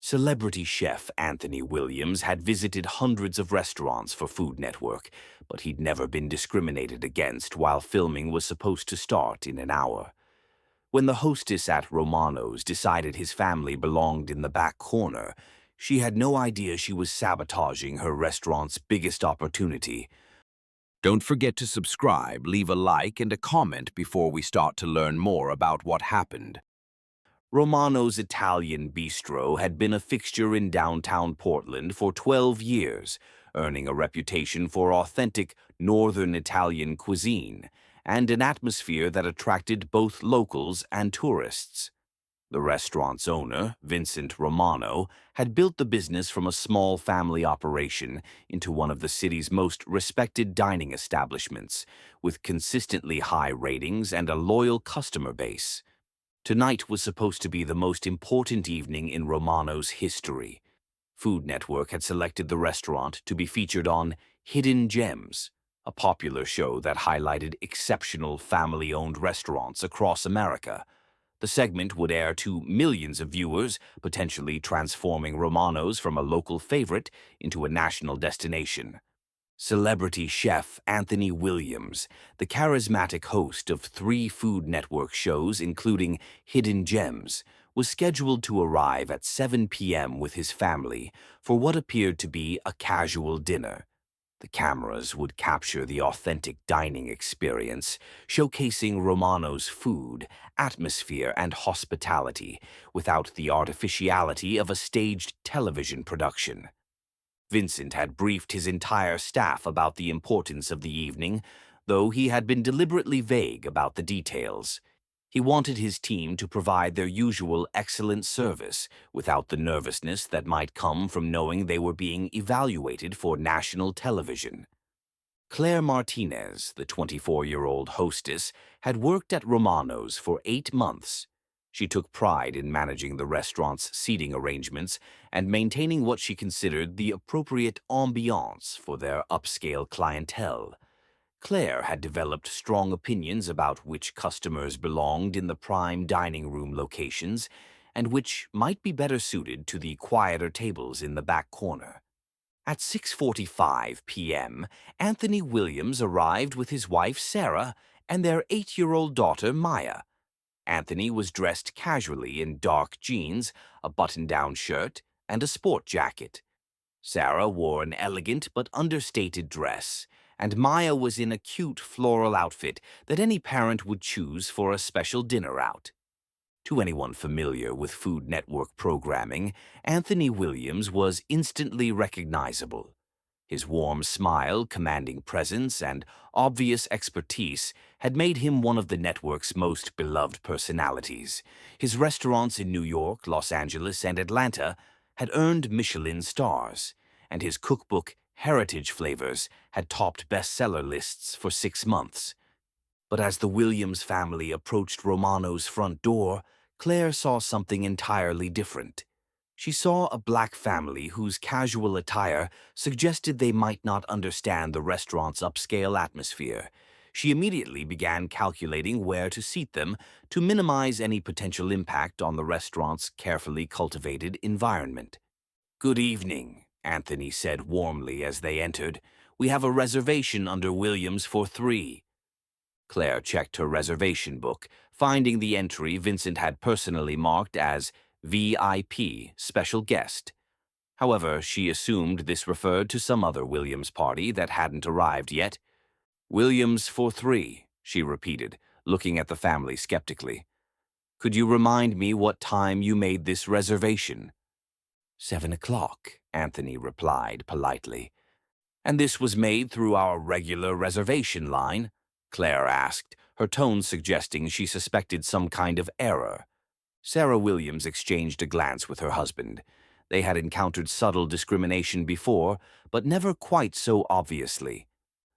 Celebrity chef Anthony Williams had visited hundreds of restaurants for Food Network, but he'd never been discriminated against while filming was supposed to start in an hour. When the hostess at Romano's decided his family belonged in the back corner, she had no idea she was sabotaging her restaurant's biggest opportunity. Don't forget to subscribe, leave a like, and a comment before we start to learn more about what happened. Romano's Italian Bistro had been a fixture in downtown Portland for 12 years, earning a reputation for authentic Northern Italian cuisine and an atmosphere that attracted both locals and tourists. The restaurant's owner, Vincent Romano, had built the business from a small family operation into one of the city's most respected dining establishments, with consistently high ratings and a loyal customer base. Tonight was supposed to be the most important evening in Romano's history. Food Network had selected the restaurant to be featured on Hidden Gems, a popular show that highlighted exceptional family-owned restaurants across America. The segment would air to millions of viewers, potentially transforming Romano's from a local favorite into a national destination. Celebrity chef Anthony Williams, the charismatic host of 3 Food Network shows including Hidden Gems, was scheduled to arrive at 7 p.m. with his family for what appeared to be a casual dinner. The cameras would capture the authentic dining experience, showcasing Romano's food, atmosphere, and hospitality without the artificiality of a staged television production. Vincent had briefed his entire staff about the importance of the evening, though he had been deliberately vague about the details. He wanted his team to provide their usual excellent service without the nervousness that might come from knowing they were being evaluated for national television. Claire Martinez, the 24-year-old hostess, had worked at Romano's for 8 months. She took pride in managing the restaurant's seating arrangements and maintaining what she considered the appropriate ambiance for their upscale clientele. Claire had developed strong opinions about which customers belonged in the prime dining room locations and which might be better suited to the quieter tables in the back corner. At 6:45 p.m., Anthony Williams arrived with his wife Sarah and their 8-year-old daughter Maya. Anthony was dressed casually in dark jeans, a button-down shirt, and a sport jacket. Sarah wore an elegant but understated dress, and Maya was in a cute floral outfit that any parent would choose for a special dinner out. To anyone familiar with Food Network programming, Anthony Williams was instantly recognizable. His warm smile, commanding presence, and obvious expertise had made him one of the network's most beloved personalities. His restaurants in New York, Los Angeles, and Atlanta had earned Michelin stars, and his cookbook, Heritage Flavors, had topped bestseller lists for 6 months. But as the Williams family approached Romano's front door, Claire saw something entirely different. She saw a black family whose casual attire suggested they might not understand the restaurant's upscale atmosphere. She immediately began calculating where to seat them to minimize any potential impact on the restaurant's carefully cultivated environment. "Good evening," Anthony said warmly as they entered. "We have a reservation under Williams for 3. Claire checked her reservation book, finding the entry Vincent had personally marked as VIP, special guest. However, she assumed this referred to some other Williams party that hadn't arrived yet. "Williams for 3, she repeated, looking at the family skeptically. "Could you remind me what time you made this reservation?" 7 o'clock, Anthony replied politely. "And this was made through our regular reservation line?" Claire asked, her tone suggesting she suspected some kind of error. Sarah Williams exchanged a glance with her husband. They had encountered subtle discrimination before, but never quite so obviously.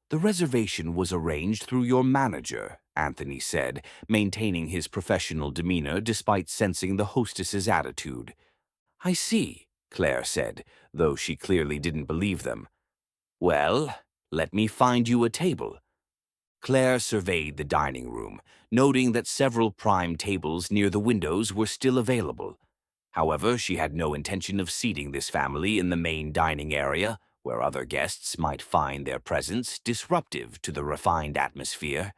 "The reservation was arranged through your manager," Anthony said, maintaining his professional demeanor despite sensing the hostess's attitude. "I see," Claire said, though she clearly didn't believe them. "Well, let me find you a table." Claire surveyed the dining room, noting that several prime tables near the windows were still available. However, she had no intention of seating this family in the main dining area, where other guests might find their presence disruptive to the refined atmosphere.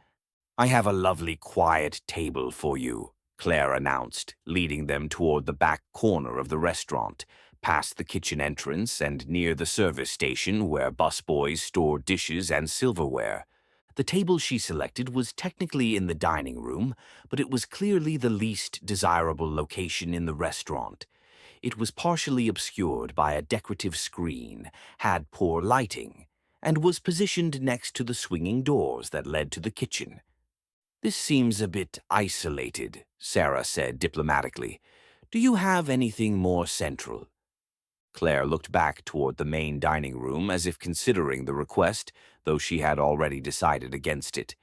"I have a lovely quiet table for you," Claire announced, leading them toward the back corner of the restaurant, past the kitchen entrance and near the service station where busboys stored dishes and silverware. The table she selected was technically in the dining room, but it was clearly the least desirable location in the restaurant. It was partially obscured by a decorative screen, had poor lighting, and was positioned next to the swinging doors that led to the kitchen. "This seems a bit isolated," Sarah said diplomatically. "Do you have anything more central?" Claire looked back toward the main dining room as if considering the request, though she had already decided against it.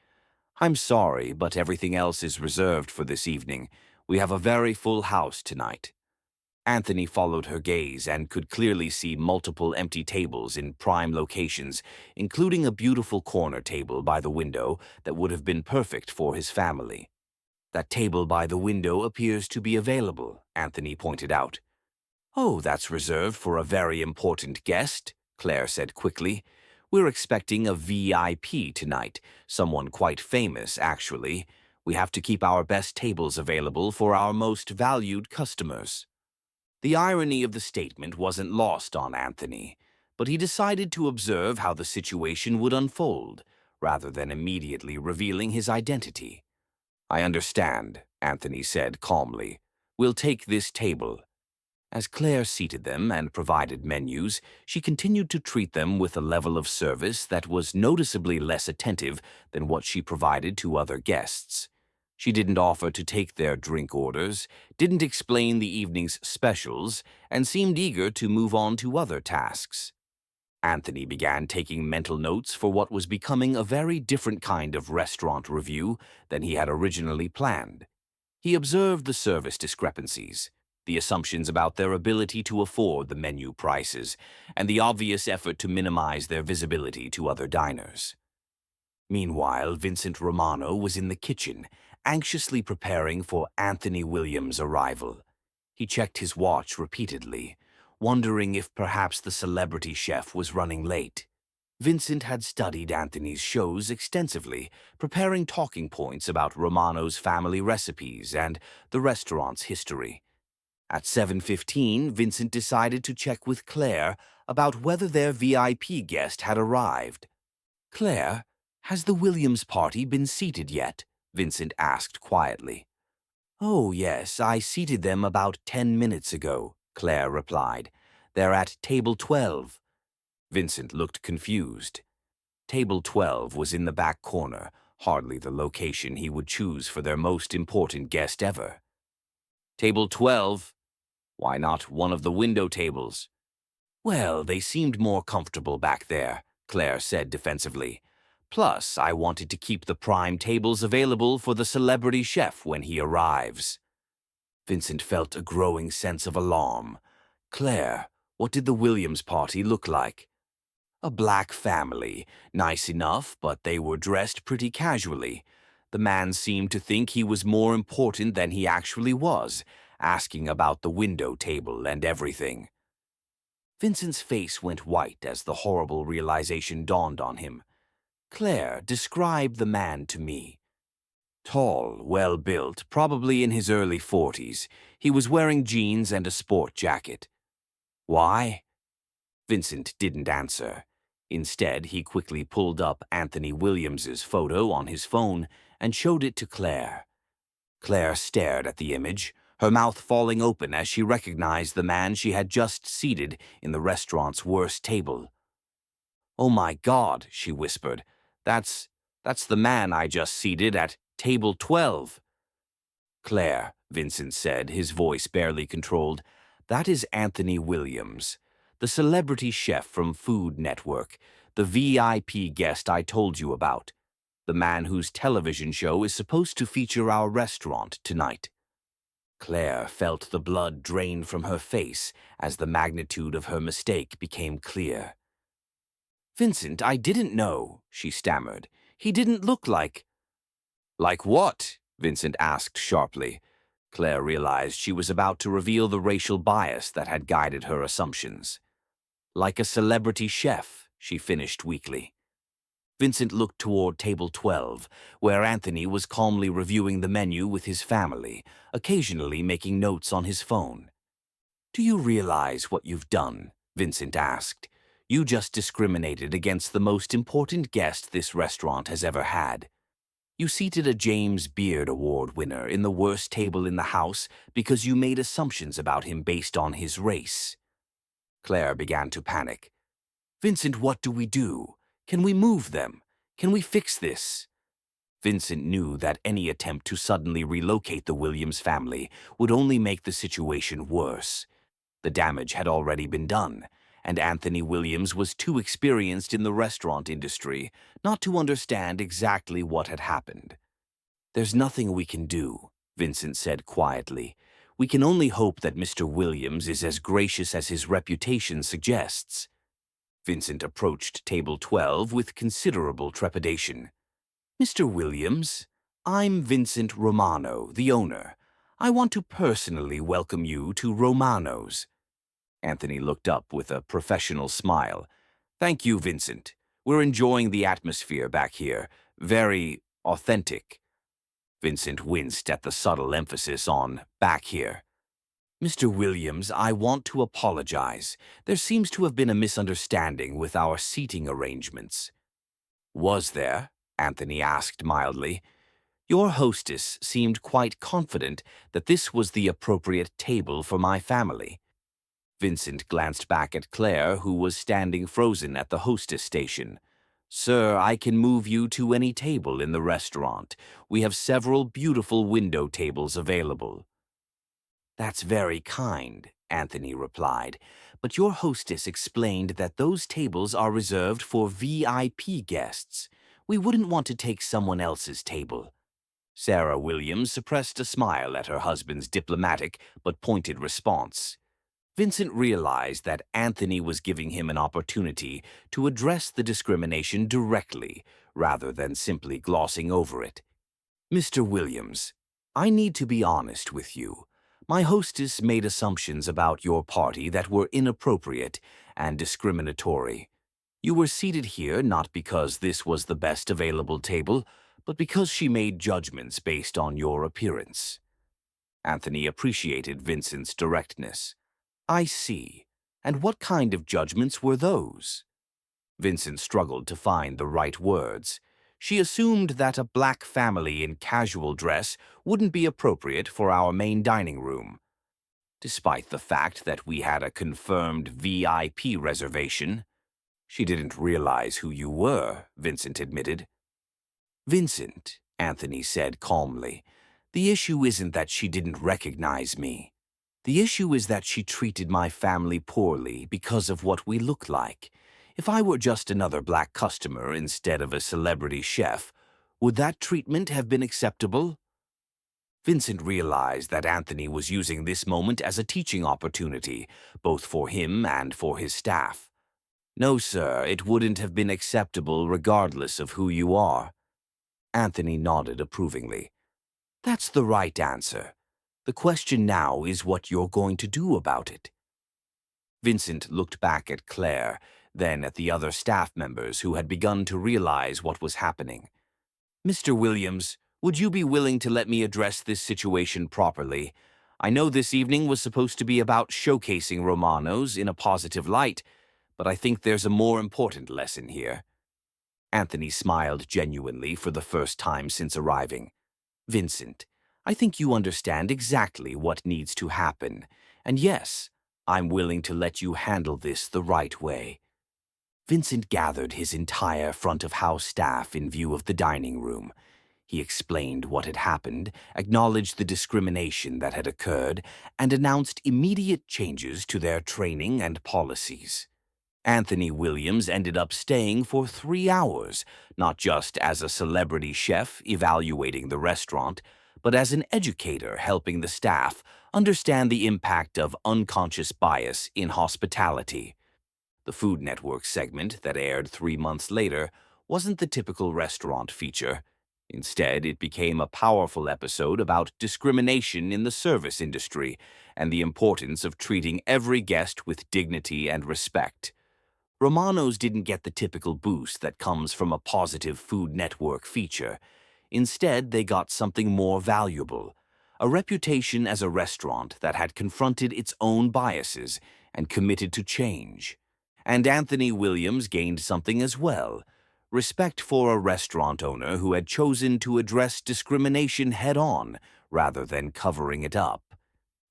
"I'm sorry, but everything else is reserved for this evening. We have a very full house tonight." Anthony followed her gaze and could clearly see multiple empty tables in prime locations, including a beautiful corner table by the window that would have been perfect for his family. "That table by the window appears to be available," Anthony pointed out. "Oh, that's reserved for a very important guest," Claire said quickly. "We're expecting a VIP tonight, someone quite famous, actually. We have to keep our best tables available for our most valued customers." The irony of the statement wasn't lost on Anthony, but he decided to observe how the situation would unfold, rather than immediately revealing his identity. "I understand," Anthony said calmly. "We'll take this table." As Claire seated them and provided menus, she continued to treat them with a level of service that was noticeably less attentive than what she provided to other guests. She didn't offer to take their drink orders, didn't explain the evening's specials, and seemed eager to move on to other tasks. Anthony began taking mental notes for what was becoming a very different kind of restaurant review than he had originally planned. He observed the service discrepancies, the assumptions about their ability to afford the menu prices, and the obvious effort to minimize their visibility to other diners. Meanwhile, Vincent Romano was in the kitchen, anxiously preparing for Anthony Williams' arrival. He checked his watch repeatedly, wondering if perhaps the celebrity chef was running late. Vincent had studied Anthony's shows extensively, preparing talking points about Romano's family recipes and the restaurant's history. At 7:15, Vincent decided to check with Claire about whether their VIP guest had arrived. "Claire, has the Williams party been seated yet?" Vincent asked quietly. "Oh, yes, I seated them about 10 minutes ago," Claire replied. "They're at table 12. Vincent looked confused. Table 12 was in the back corner, hardly the location he would choose for their most important guest ever. "Table 12? Why not one of the window tables?" "Well, they seemed more comfortable back there," Claire said defensively. "Plus, I wanted to keep the prime tables available for the celebrity chef when he arrives." Vincent felt a growing sense of alarm. "Claire, what did the Williams party look like?" "A black family. Nice enough, but they were dressed pretty casually. The man seemed to think he was more important than he actually was, asking about the window table and everything." Vincent's face went white as the horrible realization dawned on him. "Claire, describe the man to me." "Tall, well-built, probably in his early 40s. He was wearing jeans and a sport jacket." "Why?" Vincent didn't answer. Instead, he quickly pulled up Anthony Williams's photo on his phone and showed it to Claire. Claire stared at the image, her mouth falling open as she recognized the man she had just seated in the restaurant's worst table. "Oh my God," she whispered. That's the man I just seated at table 12. "Claire," Vincent said, his voice barely controlled, "that is Anthony Williams, the celebrity chef from Food Network, the VIP guest I told you about, the man whose television show is supposed to feature our restaurant tonight." Claire felt the blood drain from her face as the magnitude of her mistake became clear. "Vincent, I didn't know," she stammered. "He didn't look like—" "Like what?" Vincent asked sharply. Claire realized she was about to reveal the racial bias that had guided her assumptions. Like a celebrity chef, she finished weakly. Vincent looked toward table 12, where Anthony was calmly reviewing the menu with his family, occasionally making notes on his phone. "Do you realize what you've done?" Vincent asked. "You just discriminated against the most important guest this restaurant has ever had. You seated a James Beard Award winner in the worst table in the house because you made assumptions about him based on his race." Claire began to panic. "Vincent, what do we do? Can we move them? Can we fix this?" Vincent knew that any attempt to suddenly relocate the Williams family would only make the situation worse. The damage had already been done, and Anthony Williams was too experienced in the restaurant industry not to understand exactly what had happened. "There's nothing we can do," Vincent said quietly. "We can only hope that Mr. Williams is as gracious as his reputation suggests." Vincent approached table 12 with considerable trepidation. "Mr. Williams, I'm Vincent Romano, the owner. I want to personally welcome you to Romano's." Anthony looked up with a professional smile. "Thank you, Vincent. We're enjoying the atmosphere back here. Very authentic." Vincent winced at the subtle emphasis on "back here." "Mr. Williams, I want to apologize. There seems to have been a misunderstanding with our seating arrangements." "Was there?" Anthony asked mildly. "Your hostess seemed quite confident that this was the appropriate table for my family." Vincent glanced back at Claire, who was standing frozen at the hostess station. "Sir, I can move you to any table in the restaurant. We have several beautiful window tables available." "That's very kind," Anthony replied, "but your hostess explained that those tables are reserved for VIP guests. We wouldn't want to take someone else's table." Sarah Williams suppressed a smile at her husband's diplomatic but pointed response. Vincent realized that Anthony was giving him an opportunity to address the discrimination directly, rather than simply glossing over it. "Mr. Williams, I need to be honest with you. My hostess made assumptions about your party that were inappropriate and discriminatory. You were seated here not because this was the best available table, but because she made judgments based on your appearance." Anthony appreciated Vincent's directness. "I see. And what kind of judgments were those?" Vincent struggled to find the right words. "She assumed that a black family in casual dress wouldn't be appropriate for our main dining room, despite the fact that we had a confirmed VIP reservation." "She didn't realize who you were," Vincent admitted. "Vincent," Anthony said calmly, "the issue isn't that she didn't recognize me. The issue is that she treated my family poorly because of what we look like. If I were just another black customer instead of a celebrity chef, would that treatment have been acceptable?" Vincent realized that Anthony was using this moment as a teaching opportunity, both for him and for his staff. "No, sir, it wouldn't have been acceptable regardless of who you are." Anthony nodded approvingly. "That's the right answer. The question now is what you're going to do about it." Vincent looked back at Claire, then at the other staff members who had begun to realize what was happening. "Mr. Williams, would you be willing to let me address this situation properly? I know this evening was supposed to be about showcasing Romano's in a positive light, but I think there's a more important lesson here." Anthony smiled genuinely for the first time since arriving. "Vincent, I think you understand exactly what needs to happen, and yes, I'm willing to let you handle this the right way." Vincent gathered his entire front-of-house staff in view of the dining room. He explained what had happened, acknowledged the discrimination that had occurred, and announced immediate changes to their training and policies. Anthony Williams ended up staying for 3 hours, not just as a celebrity chef evaluating the restaurant, but as an educator helping the staff understand the impact of unconscious bias in hospitality. The Food Network segment that aired 3 months later wasn't the typical restaurant feature. Instead, it became a powerful episode about discrimination in the service industry and the importance of treating every guest with dignity and respect. Romano's didn't get the typical boost that comes from a positive Food Network feature. Instead, they got something more valuable, a reputation as a restaurant that had confronted its own biases and committed to change. And Anthony Williams gained something as well, respect for a restaurant owner who had chosen to address discrimination head-on rather than covering it up.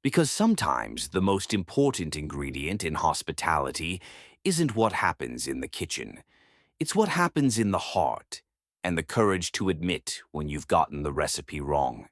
Because sometimes the most important ingredient in hospitality isn't what happens in the kitchen. It's what happens in the heart, and the courage to admit when you've gotten the recipe wrong.